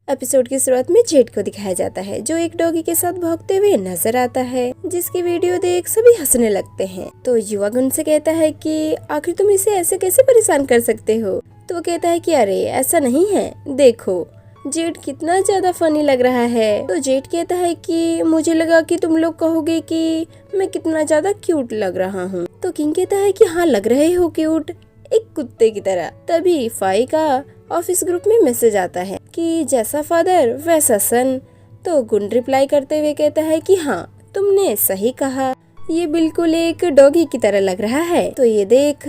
Episode की शुरुआत में जेड को दिखाया जाता है जो एक डॉगी के साथ भागते हुए नजर आता है, जिसकी वीडियो देख सभी हंसने लगते हैं। तो युवक उनसे कहता है कि आखिर तुम इसे ऐसे कैसे परेशान कर सकते हो। तो वो कहता है कि अरे ऐसा नहीं है, देखो जेड कितना ज्यादा फनी लग रहा है। तो जेड कहता है कि मुझे लगा कि तुम लोग कहोगे कि मैं कितना ज्यादा क्यूट लग रहा हूँ। तो किंग कहता है कि हाँ लग रहे हो क्यूट, एक कुत्ते की तरह। तभी फाई का ऑफिस ग्रुप में मैसेज आता है कि जैसा फादर वैसा सन। तो गुन रिप्लाई करते हुए कहता है कि हाँ तुमने सही कहा, ये बिल्कुल एक डॉगी की तरह लग रहा है। तो ये देख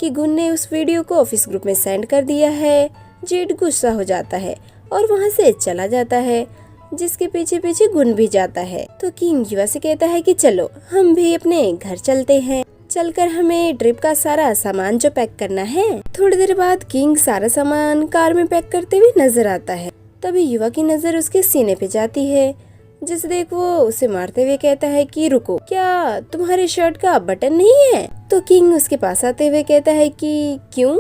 कि गुन ने उस वीडियो को ऑफिस ग्रुप में सेंड कर दिया है। जेड गुस्सा हो जाता है और वहाँ से चला जाता है, जिसके पीछे पीछे गुन भी जाता है। तो किंग युवा से कहता है कि चलो हम भी अपने घर चलते हैं, चलकर हमें ट्रिप का सारा सामान जो पैक करना है। थोड़ी देर बाद किंग सारा सामान कार में पैक करते हुए नजर आता है। तभी युवा की नजर उसके सीने पे जाती है, जिसे देख वो उसे मारते हुए कहता है कि रुको, क्या तुम्हारे शर्ट का बटन नहीं है। तो किंग उसके पास आते हुए कहता है कि क्यों,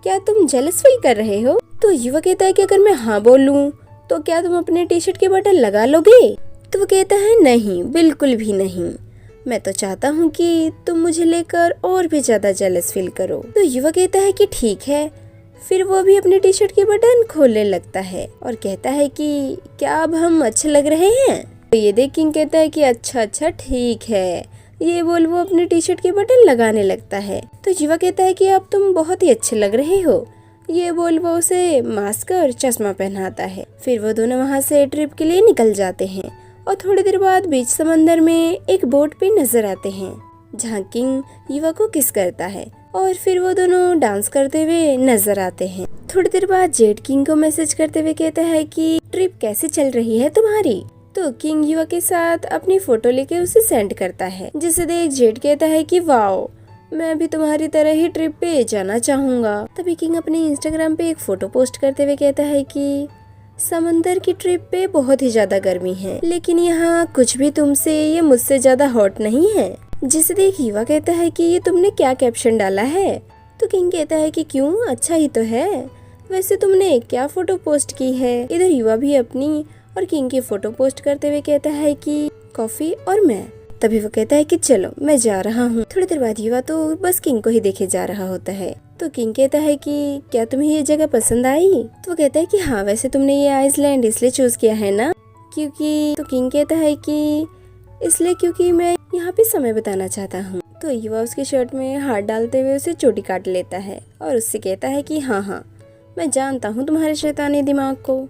क्या तुम जेलस फील कर रहे हो। तो युवा कहता है कि अगर मैं हाँ बोलूं तो क्या तुम अपने टी शर्ट के बटन लगा लोगे। तो वो कहता है नहीं, बिल्कुल भी नहीं, मैं तो चाहता हूँ कि तुम मुझे लेकर और भी ज्यादा जेलस फील करो। तो युवा कहता है कि ठीक है। फिर वो भी अपने टी शर्ट के बटन खोलने लगता है और कहता है कि क्या अब हम अच्छे लग रहे हैं। तो ये देख किंग कहता है कि अच्छा ठीक है। ये बोल वो अपने टी शर्ट के बटन लगाने लगता है। तो युवा कहता है कि अब तुम बहुत ही अच्छे लग रहे हो। ये बोल वो उसे मास्क और चश्मा पहनाता है। फिर वो दोनों वहाँ से ट्रिप के लिए निकल जाते हैं और थोड़ी देर बाद बीच समंदर में एक बोट पे नजर आते हैं, जहाँ किंग युवा को किस करता है और फिर वो दोनों डांस करते हुए नजर आते हैं। थोड़ी देर बाद जेड किंग को मैसेज करते हुए कहता है कि ट्रिप कैसे चल रही है तुम्हारी। तो किंग युवा के साथ अपनी फोटो लेके उसे सेंड करता है, जिसे देख जेड कहता है कि वाओ, मैं भी तुम्हारी तरह ही ट्रिप पे जाना चाहूँगा। तभी किंग अपने इंस्टाग्राम पे एक फोटो पोस्ट करते हुए कहता है कि समंदर की ट्रिप पे बहुत ही ज्यादा गर्मी है, लेकिन यहाँ कुछ भी तुमसे ये मुझसे ज्यादा हॉट नहीं है। जिसे देख युवा कहता है कि ये तुमने क्या कैप्शन डाला है। तो किंग कहता है कि क्यों, अच्छा ही तो है। वैसे तुमने क्या फोटो पोस्ट की है। इधर युवा भी अपनी और किंग की फोटो पोस्ट करते हुए कहता है कि कॉफी और मैं। तभी वो कहता है कि चलो मैं जा रहा हूँ। थोड़ी देर बाद युवा तो बस किंग को ही देखे जा रहा होता है। तो किंग कहता है कि क्या तुम्हें ये जगह पसंद आई। तो वो कहता है कि हाँ, वैसे तुमने ये आइसलैंड इसलिए चूज किया है ना क्योंकि। तो किंग कहता है कि इसलिए क्योंकि मैं यहाँ पे समय बिताना चाहता हूँ। तो युवा उसके शर्ट में हाथ डालते हुए उसे चोटी काट लेता है और उससे कहता है कि हाँ मैं जानता हूँ तुम्हारे शैतानी दिमाग को।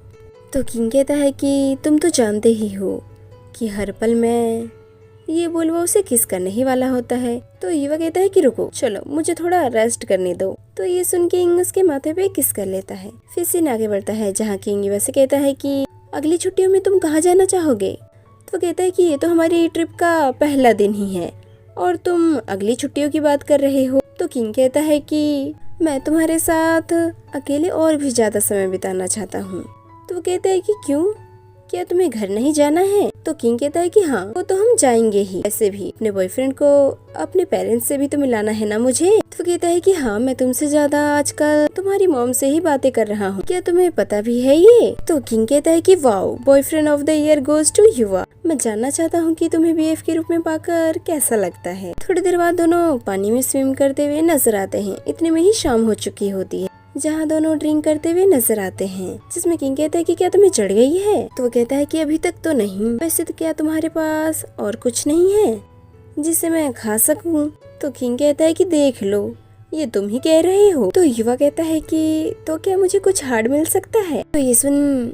तो किंग कहता है कि तुम तो जानते ही हो कि हर पल मैं, ये बोल वो उसे किस करने ही वाला होता है। तो युवा कहता है कि रुको, चलो मुझे थोड़ा रेस्ट करने दो। तो ये सुन किंग उसके माथे पे किस कर लेता है। फिर सीन आगे बढ़ता है, जहाँ किंग युवा से कहता है कि अगली छुट्टियों में तुम कहाँ जाना चाहोगे। तो कहता है कि ये तो हमारी ट्रिप का पहला दिन ही है और तुम अगली छुट्टियों की बात कर रहे हो। तो किंग कहता है कि मैं तुम्हारे साथ अकेले और भी ज्यादा समय बिताना चाहता हूँ। तो वो कहता है कि क्यों, क्या तुम्हें घर नहीं जाना है। तो किंग कहता है कि हाँ वो तो हम जाएंगे ही, ऐसे भी अपने बॉयफ्रेंड को अपने पेरेंट्स से भी तो मिलाना है ना मुझे। तो कहता है कि हाँ मैं तुमसे ज्यादा आजकल तुम्हारी मॉम से ही बातें कर रहा हूँ, क्या तुम्हें पता भी है ये। तो किंग कहता है कि wow, boyfriend of the year goes to Yuva. मैं जानना चाहता हूँ कि तुम्हें बीएफ के रूप में पाकर कैसा लगता है। थोड़ी देर बाद दोनों पानी में स्विम करते हुए नजर आते हैं। इतने में ही शाम हो चुकी होती है, जहाँ दोनों ड्रिंक करते हुए नजर आते हैं, जिसमें किंग कहता है कि क्या तुम्हें चढ़ गई है। तो वो कहता है कि अभी तक तो नहीं। वैसे तो क्या तुम्हारे पास और कुछ नहीं है जिसे मैं खा सकूं। तो किंग कहता है कि देख लो, ये तुम ही कह रहे हो। तो युवा कहता है कि तो क्या मुझे कुछ हार्ड मिल सकता है। तो ये सुन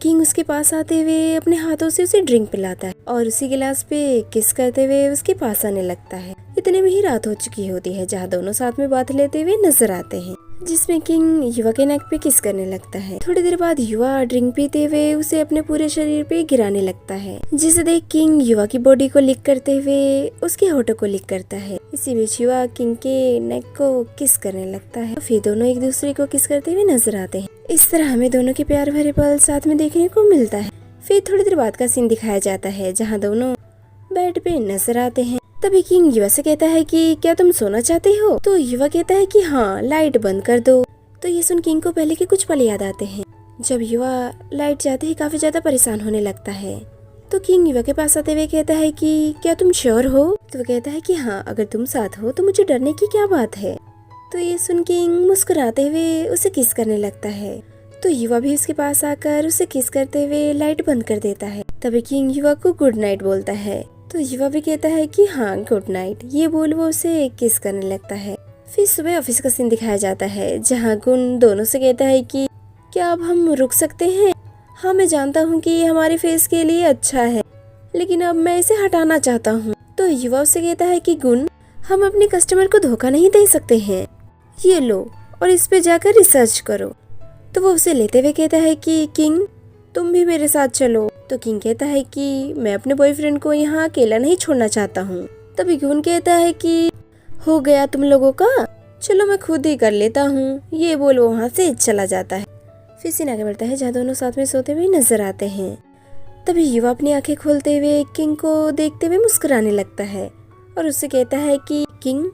किंग उसके पास आते हुए अपने हाथों से उसे ड्रिंक पिलाता है और उसी गिलास पे किस करते हुए उसके पास आने लगता है। इतने में ही रात हो चुकी होती है, जहाँ दोनों साथ में बात लेते हुए नजर आते हैं, जिसमें किंग युवा के नेक पे किस करने लगता है। थोड़ी देर बाद युवा ड्रिंक पीते हुए उसे अपने पूरे शरीर पे गिराने लगता है, जिसे देख किंग युवा की बॉडी को लिक करते हुए उसके होठों को लिक करता है। इसी बीच युवा किंग के नेक को किस करने लगता है। फिर दोनों एक दूसरे को किस करते हुए नजर आते हैं। इस तरह हमें दोनों के प्यार भरे पल साथ में देखने को मिलता है। फिर थोड़ी देर बाद का सीन दिखाया जाता है, जहाँ दोनों बेड पे नजर आते हैं। तभी किंग युवा से कहता है कि क्या तुम सोना चाहते हो? तो युवा कहता है कि हाँ, लाइट बंद कर दो। तो ये सुन किंग को पहले के कुछ पल याद आते हैं जब युवा लाइट जाते ही काफी ज्यादा परेशान होने लगता है। तो किंग युवा के पास आते हुए कहता है कि क्या तुम श्योर हो? तो वो कहता है कि हाँ, अगर तुम साथ हो तो मुझे डरने की क्या बात है। तो ये सुन किंग मुस्कुराते हुए उसे किस करने लगता है। तो युवा भी उसके पास आकर उसे किस करते हुए लाइट बंद कर देता है। तभी किंग युवा को गुड नाइट बोलता है। तो युवा भी कहता है कि हाँ, गुड नाइट। ये बोल वो उसे किस करने लगता है। फिर सुबह ऑफिस का सीन दिखाया जाता है जहाँ गुन दोनों से कहता है कि क्या अब हम रुक सकते हैं? हाँ, मैं जानता हूँ कि ये हमारे फेस के लिए अच्छा है, लेकिन अब मैं इसे हटाना चाहता हूँ। तो युवा उससे कहता है कि गुन, हम अपने कस्टमर को धोखा नहीं दे सकते हैं। ये लो और इस पे जाकर रिसर्च करो। तो वो उसे लेते हुए कहता है कि किंग, तुम भी मेरे साथ चलो। तो किंग कहता है कि मैं अपने बॉयफ्रेंड को यहाँ अकेला नहीं छोड़ना चाहता हूँ। तभी गुन कहता है कि हो गया तुम लोगों का, चलो मैं खुद ही कर लेता हूँ। ये बोल वो वहाँ से चला जाता है। फिर सीन आगे बढ़ता है जहाँ दोनों साथ में सोते हुए नजर आते हैं। तभी युवा अपनी आंखें खोलते हुए किंग को देखते हुए मुस्कुराने लगता है और उससे कहता है कि किंग,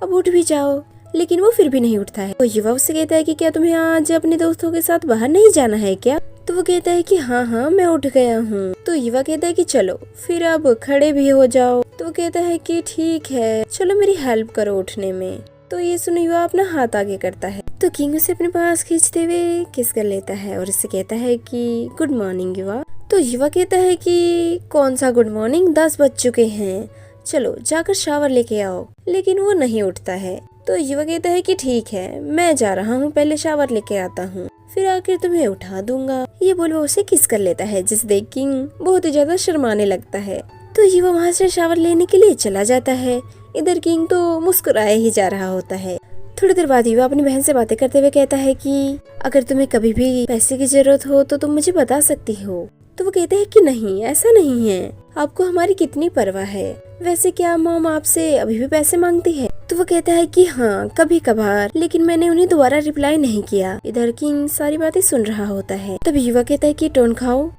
अब उठ भी जाओ। लेकिन वो फिर भी नहीं उठता है। तो युवा उससे कहता है कि क्या तुम्हें आज अपने दोस्तों के साथ बाहर नहीं जाना है क्या? तो वो कहता है कि हाँ हाँ, मैं उठ गया हूँ। तो युवा कहता है कि चलो फिर अब खड़े भी हो जाओ। तो वो कहता है कि ठीक है, चलो मेरी हेल्प करो उठने में। तो ये सुन युवा अपना हाथ आगे करता है। तो किंग उसे अपने पास खींचते हुए किस कर लेता है और उससे कहता है कि गुड मॉर्निंग युवा। तो युवा कहता है कि कौन सा गुड मॉर्निंग, 10 बज चुके हैं, चलो जाकर शावर लेके आओ। लेकिन वो नहीं उठता है। तो युवा कहता है कि ठीक है, मैं जा रहा हूँ, पहले शावर लेके आता हूँ, फिर आकर तुम्हें उठा दूंगा। ये बोल वो उसे किस कर लेता है, जिसे देख किंग बहुत ही ज्यादा शर्माने लगता है। तो युवा वहाँ से शावर लेने के लिए चला जाता है। इधर किंग तो मुस्कुराए ही जा रहा होता है। थोड़ी देर बाद युवा अपनी बहन से बातें करते हुए कहता है कि अगर तुम्हें कभी भी पैसे की जरूरत हो तो तुम मुझे बता सकती हो। तो वो कहते हैं कि नहीं, ऐसा नहीं है, आपको हमारी कितनी परवाह है। वैसे क्या मॉम आपसे अभी भी पैसे मांगती है? तो वो कहता है कि हाँ, कभी कभार, लेकिन मैंने उन्हें दोबारा रिप्लाई नहीं किया। इधर किंग सारी बातें सुन रहा होता है। तभी युवा कहता है कि टोन खाओ,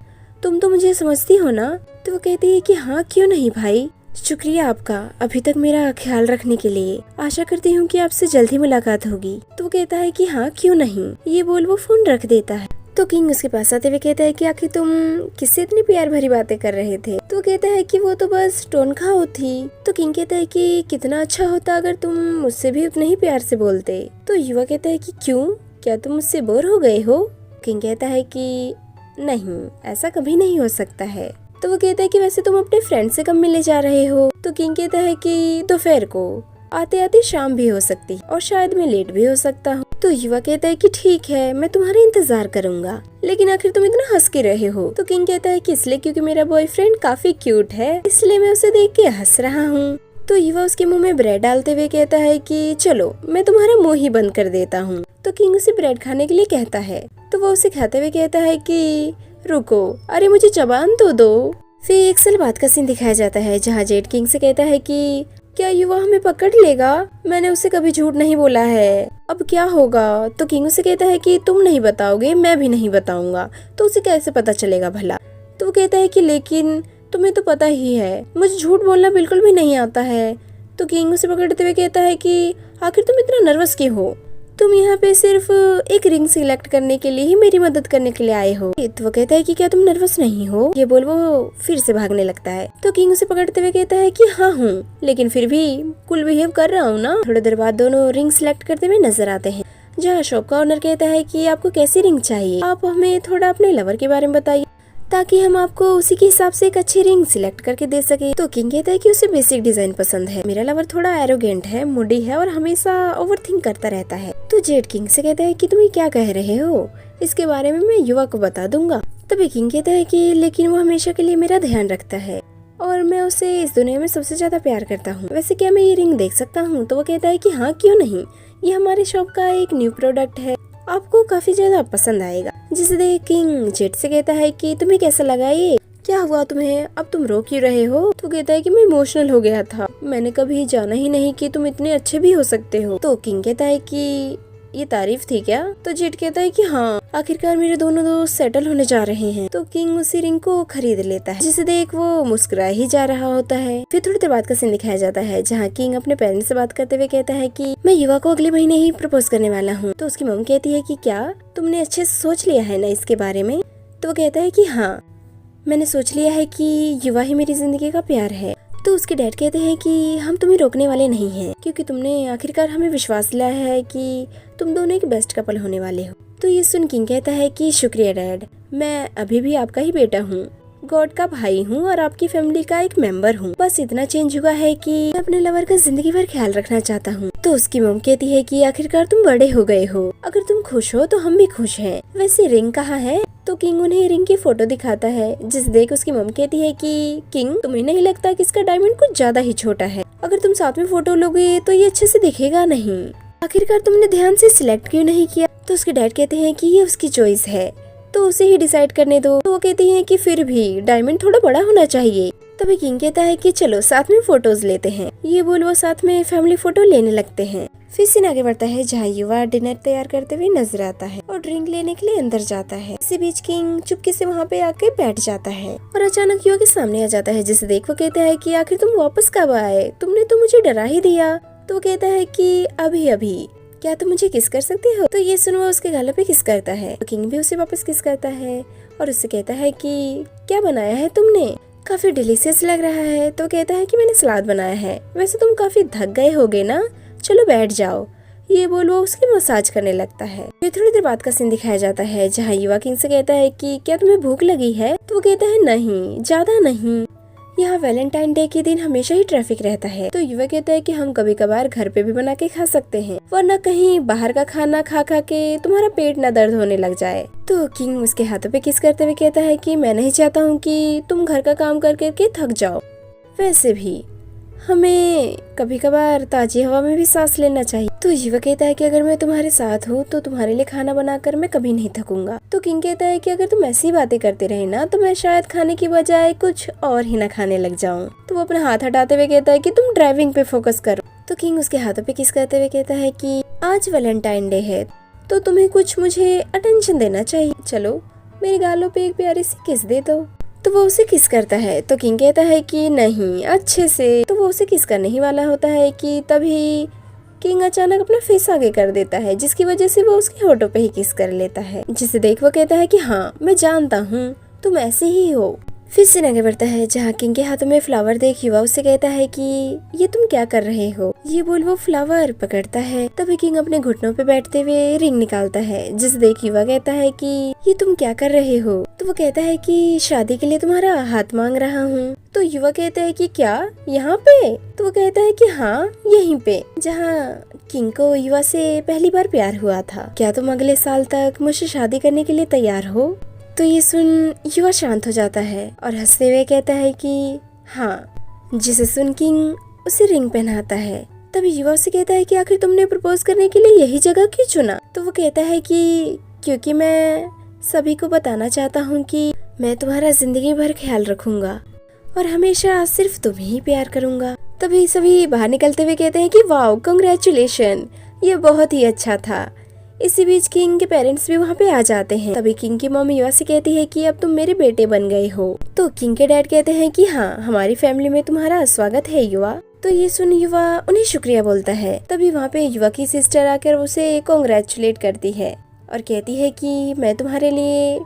तुम तो मुझे समझती हो ना? तो वो कहती है कि हाँ, क्यों नहीं भाई, शुक्रिया आपका अभी तक मेरा ख्याल रखने के लिए। आशा करती हूँ कि आपसे जल्दी मुलाकात होगी। तो वो कहता है कि हाँ, क्यों नहीं। ये बोल वो फोन रख देता है। तो किंग उसके पास आते हुए कहता है कि आखिर तुम किससे इतनी प्यार भरी बातें कर रहे थे? तो कहता है कि वो तो बस टोन खाओ थी। तो किंग कहता है कि कितना अच्छा होता अगर तुम मुझसे भी उतने ही प्यार से बोलते। तो युवा कहता है कि क्यों, क्या तुम मुझसे बोर हो गए हो? किंग कहता है कि नहीं, ऐसा कभी नहीं हो सकता है। तो वो कहता है कि वैसे तुम अपने फ्रेंड से कब मिलने जा रहे हो? तो किंग कहता है कि दोपहर को, आते आते शाम भी हो सकती और शायद मैं लेट भी हो सकता हूँ। तो युवा कहता है कि ठीक है, मैं तुम्हारा इंतजार करूंगा, लेकिन आखिर तुम इतना हंस के रहे हो? तो किंग कहता है कि इसलिए क्योंकि मेरा बॉयफ्रेंड काफी क्यूट है, इसलिए मैं उसे देख के हंस रहा हूँ। तो युवा उसके मुंह में ब्रेड डालते हुए कहता है कि चलो मैं तुम्हारा मुंह ही बंद कर देता हूँ। तो किंग उसे ब्रेड खाने के लिए कहता है। तो वो उसे खाते हुए कहता है कि रुको, अरे मुझे जबान तो दो। फिर 1 साल बाद का सीन दिखाया जाता है जहाँ जेड किंग से कहता है कि क्या युवा हमें पकड़ लेगा? मैंने उसे कभी झूठ नहीं बोला है, अब क्या होगा? तो किंग उसे कहता है कि तुम नहीं बताओगे, मैं भी नहीं बताऊंगा, तो उसे कैसे पता चलेगा भला? तो वो कहता है कि लेकिन तुम्हें तो पता ही है, मुझे झूठ बोलना बिल्कुल भी नहीं आता है। तो किंग उसे पकड़ते हुए कहता है कि आखिर तुम इतना नर्वस क्यों हो? तुम यहाँ पे सिर्फ एक रिंग सिलेक्ट करने के लिए ही मेरी मदद करने के लिए आए हो। तो वो कहता है कि क्या तुम नर्वस नहीं हो? ये बोल वो फिर से भागने लगता है। तो किंग उसे पकड़ते हुए कहता है कि हाँ हूँ, लेकिन फिर भी कूल बिहेव कर रहा हूँ ना। थोड़ी देर बाद दोनों रिंग सिलेक्ट करते हुए नजर आते हैं जहाँ शॉप का ओनर कहता है कि आपको कैसी रिंग चाहिए, आप हमें थोड़ा अपने लवर के बारे में बताइए ताकि हम आपको उसी के हिसाब से एक अच्छी रिंग सिलेक्ट करके दे सके। तो किंग कहता है कि उसे बेसिक डिजाइन पसंद है, मेरा लवर थोड़ा एरोगेंट है, मूडी है और हमेशा ओवरथिंक करता रहता है। तो जेड किंग से कहता है कि तुम क्या कह रहे हो, इसके बारे में मैं युवा को बता दूंगा। तभी किंग कहता है कि लेकिन वो हमेशा के लिए मेरा ध्यान रखता है और मैं उसे इस दुनिया में सबसे ज्यादा प्यार करता हूँ। वैसे क्या मैं ये रिंग देख सकता हूँ? तो वो कहता है कि हाँ, क्यों नहीं, ये हमारे शॉप का एक न्यू प्रोडक्ट है, आपको काफी ज्यादा पसंद आएगा। जिसे देख किंग जेड से कहता है कि तुम्हें कैसा लगा ये, क्या हुआ तुम्हें, अब तुम रो क्यों रहे हो? तो कहता है कि मैं इमोशनल हो गया था, मैंने कभी जाना ही नहीं कि तुम इतने अच्छे भी हो सकते हो। तो किंग कहता है कि ये तारीफ थी क्या? तो जेड कहता है कि हाँ, आखिरकार मेरे दोनों दोस्त सेटल होने जा रहे हैं। तो किंग उसी रिंग को खरीद लेता है, जिसे देख वो मुस्कुरा ही जा रहा होता है। फिर थोड़ी देर बाद का सीन दिखाया जाता है जहाँ किंग अपने पेरेंट्स से बात करते हुए कहता है कि मैं युवा को अगले महीने ही प्रपोज करने वाला हूँ। तो उसकी मम्मी कहती है कि क्या तुमने अच्छे से सोच लिया है ना इसके बारे में? तो वो कहता है कि हाँ, मैंने सोच लिया है कि युवा ही मेरी जिंदगी का प्यार है। तो उसके डैड कहते हैं कि हम तुम्हें रोकने वाले नहीं हैं, क्योंकि तुमने आखिरकार हमें विश्वास दिलाया है कि तुम दोनों एक बेस्ट कपल होने वाले हो। तो ये सुन किंग कहता है कि शुक्रिया डैड, मैं अभी भी आपका ही बेटा हूँ, गॉड का भाई हूँ और आपकी फैमिली का एक मेंबर हूँ। बस इतना चेंज हुआ है कि मैं अपने लवर का जिंदगी भर ख्याल रखना चाहता हूँ। तो उसकी मम कहती है कि आखिरकार तुम बड़े हो गए हो, अगर तुम खुश हो तो हम भी खुश हैं। वैसे रिंग कहाँ है? तो किंग उन्हें रिंग की फोटो दिखाता है, जिस देख उसकी मम कहती है कि किंग, तुम्हें नहीं लगता कि इसका डायमंड कुछ ज्यादा ही छोटा है? अगर तुम साथ में फोटो लोगे तो ये अच्छे से दिखेगा नहीं। आखिरकार तुमने ध्यान से सिलेक्ट क्यों नहीं किया? तो उसके डैड कहते हैं कि ये उसकी चॉइस है, तो उसे ही डिसाइड करने दो। तो वो कहती हैं कि फिर भी डायमंड थोड़ा बड़ा होना चाहिए। तभी किंग कहता है कि चलो साथ में फोटोज लेते हैं। ये बोल वो साथ में फैमिली फोटो लेने लगते हैं। फिर सीन आगे बढ़ता है जहाँ युवा डिनर तैयार करते हुए नजर आता है और ड्रिंक लेने के लिए अंदर जाता है। इसी बीच किंग चुपके से वहाँ पे आके बैठ जाता है और अचानक युवा के सामने आ जाता है, जिसे देख वो कहता है कि आखिर तुम वापस कब आए? तुमने तो मुझे डरा ही दिया। तो वो कहता है कि अभी अभी, क्या तुम मुझे किस कर सकते हो? तो ये सुन वो उसके गालों पे किस करता है। तो किंग भी उसे वापस किस करता है और उससे कहता है कि क्या बनाया है तुमने? काफी डिलीशियस लग रहा है। तो कहता है कि मैंने सलाद बनाया है। वैसे तुम काफी थक गए होगे ना, चलो बैठ जाओ। ये बोल वो उसकी मसाज करने लगता है। फिर थोड़ी देर बाद का सीन दिखाया जाता है जहाँ युवा किंग से कहता है कि क्या तुम्हें भूख लगी है? तो वो कहता है नहीं, ज्यादा नहीं, यहाँ वैलेंटाइन डे के दिन हमेशा ही ट्रैफिक रहता है। तो युवा कहता है कि हम कभी कभार घर पे भी बना के खा सकते हैं, वरना कहीं बाहर का खाना खा खा के तुम्हारा पेट न दर्द होने लग जाए। तो किंग उसके हाथों पे किस करते हुए कहता है कि मैं नहीं चाहता हूँ कि तुम घर का काम कर करके थक जाओ। वैसे भी हमें कभी कभार ताजी हवा में भी सांस लेना चाहिए। तो युवा कहता है कि अगर मैं तुम्हारे साथ हूँ तो तुम्हारे लिए खाना बनाकर मैं कभी नहीं थकूंगा। तो किंग कहता है कि अगर तुम ऐसी बातें करते रहे ना तो मैं शायद खाने की बजाय कुछ और ही ना खाने लग जाऊँ। तो वो अपना हाथ हटाते हुए कहता है कि तुम ड्राइविंग पे फोकस करो। तो किंग उसके हाथों पे किस करते हुए कहता है कि आज वैलेंटाइन डे है तो तुम्हें कुछ मुझे अटेंशन देना चाहिए, चलो मेरे गालों पे एक प्यारी सी किस दे दो। तो वो उसे किस करता है। तो किंग कहता है कि नहीं, अच्छे से। तो वो उसे किस करने ही वाला होता है कि तभी किंग अचानक अपना फेस आगे कर देता है, जिसकी वजह से वो उसके होठों पे ही किस कर लेता है, जिसे देख वो कहता है कि हाँ मैं जानता हूँ तुम ऐसे ही हो। फिर सीन आगे बढ़ता है जहाँ किंग के हाथों में फ्लावर देख युवा उससे कहता है कि ये तुम क्या कर रहे हो? ये बोल वो फ्लावर पकड़ता है। तभी किंग अपने घुटनों पे बैठते हुए रिंग निकालता है, जिसे देख युवा कहता है कि ये तुम क्या कर रहे हो? तो वो कहता है कि शादी के लिए तुम्हारा हाथ मांग रहा हूँ। तो युवा कहता है कि क्या यहाँ पे? तो वो कहता है कि हाँ यहीं पे, जहाँ किंग को युवा से पहली बार प्यार हुआ था। क्या तुम अगले साल तक मुझसे शादी करने के लिए तैयार हो? तो ये सुन युवा शांत हो जाता है और हंसते हुए कहता है कि हाँ, जिसे सुन किंग उसे रिंग पहनाता है। तभी युवा उसे कहता है कि आखिर तुमने प्रपोज करने के लिए यही जगह क्यों चुना? तो वो कहता है कि क्योंकि मैं सभी को बताना चाहता हूँ कि मैं तुम्हारा जिंदगी भर ख्याल रखूंगा और हमेशा सिर्फ तुम्हें ही प्यार करूंगा। तभी सभी बाहर निकलते हुए कहते हैं कि वाओ, कांग्रेचुलेशन, ये बहुत ही अच्छा था। इसी बीच किंग के पेरेंट्स भी वहाँ पे आ जाते हैं। तभी किंग की मम्मी युवा से कहती है कि अब तुम मेरे बेटे बन गए हो। तो किंग के डैड कहते हैं कि हाँ, हमारी फैमिली में तुम्हारा स्वागत है युवा। तो ये सुन युवा उन्हें शुक्रिया बोलता है। तभी वहाँ पे युवा की सिस्टर आकर उसे कांग्रेचुलेट करती है और कहती है कि मैं तुम्हारे लिए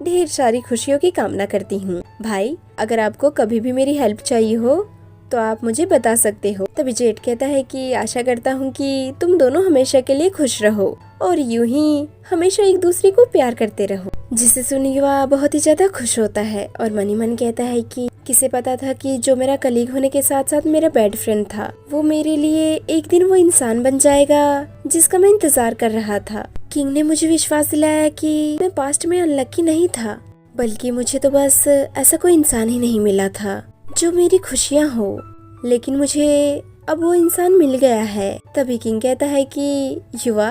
ढेर सारी खुशियों की कामना करती हूँ। भाई, अगर आपको कभी भी मेरी हेल्प चाहिए हो तो आप मुझे बता सकते हो। तभी जेड कहता है कि आशा करता हूँ कि तुम दोनों हमेशा के लिए खुश रहो और यूं ही हमेशा एक दूसरे को प्यार करते रहो। जिसे सुन युवा बहुत ही ज्यादा खुश होता है और मन ही मन कहता है कि किसे पता था कि जो मेरा कलीग होने के साथ साथ मेरा बेड फ्रेंड था, वो मेरे लिए एक दिन वो इंसान बन जाएगा जिसका मैं इंतजार कर रहा था। किंग ने मुझे विश्वास दिलाया कि मैं पास्ट में अनलकी नहीं था, बल्कि मुझे तो बस ऐसा कोई इंसान ही नहीं मिला था जो मेरी खुशियाँ हो, लेकिन मुझे अब वो इंसान मिल गया है। तभी किंग कहता है कि युवा,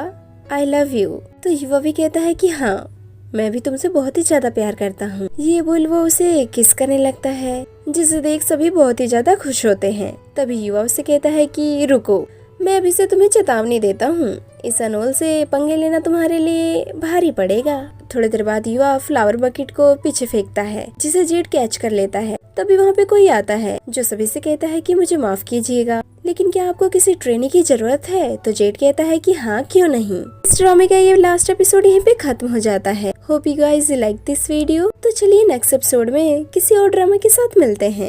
आई लव यू। तो युवा भी कहता है कि हाँ, मैं भी तुमसे बहुत ही ज्यादा प्यार करता हूँ। ये बोल वो उसे किस करने लगता है, जिसे देख सभी बहुत ही ज्यादा खुश होते हैं। तभी युवा उसे कहता है कि रुको, मैं अभी से तुम्हें चेतावनी देता हूँ, इस अनमोल से पंगे लेना तुम्हारे लिए भारी पड़ेगा। थोड़ी देर बाद युवा फ्लावर बकेट को पीछे फेंकता है, जिसे जेड कैच कर लेता है। तभी वहाँ पे कोई आता है जो सभी से कहता है कि मुझे माफ कीजिएगा, लेकिन क्या आपको किसी ट्रेनिंग की जरूरत है? तो जेड कहता है कि हाँ, क्यों नहीं। इस ड्रामे का ये लास्ट एपिसोड यहीं पे खत्म हो जाता है। Hope you guys like this video. तो चलिए नेक्स्ट एपिसोड में किसी और ड्रामा के साथ मिलते हैं।